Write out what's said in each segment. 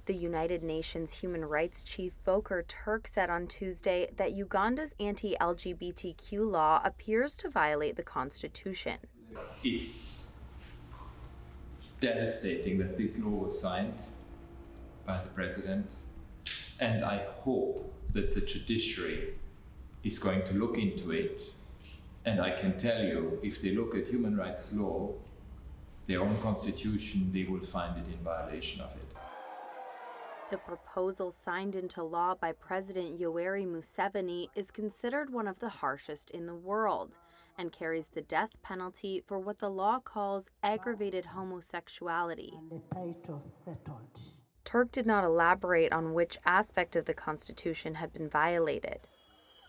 The United Nations Human Rights Chief Volker Turk said on Tuesday that Uganda's anti-LGBTQ law appears to violate the constitution. It's devastating that this law was signed by the president, and I hope that the judiciary is going to look into it. And I can tell you, if they look at human rights law, their own constitution, they will find it in violation of it. The proposal signed into law by President Yoweri Museveni is considered one of the harshest in the world and carries the death penalty for what the law calls aggravated homosexuality. Turk did not elaborate on which aspect of the Constitution had been violated.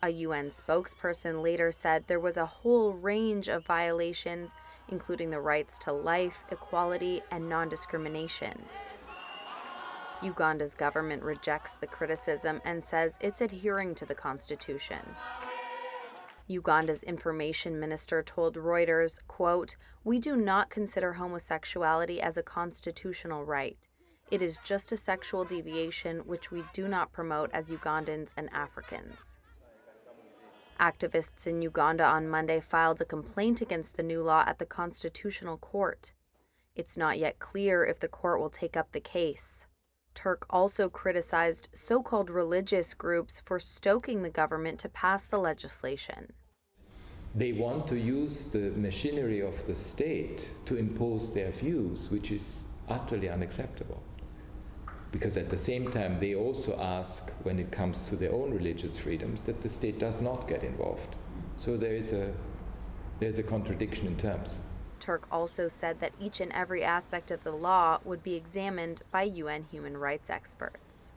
A UN spokesperson later said there was a whole range of violations, including the rights to life, equality, and non-discrimination. Uganda's government rejects the criticism and says it's adhering to the Constitution. Uganda's information minister told Reuters, quote, "We do not consider homosexuality as a constitutional right. It is just a sexual deviation which we do not promote as Ugandans and Africans." Activists in Uganda on Monday filed a complaint against the new law at the Constitutional Court. It's not yet clear if the court will take up the case. Turk also criticized so-called religious groups for stoking the government to pass the legislation. They want to use the machinery of the state to impose their views, which is utterly unacceptable. Because at the same time, they also ask, when it comes to their own religious freedoms, that the state does not get involved. So there's a contradiction in terms. Turk also said that each and every aspect of the law would be examined by UN human rights experts.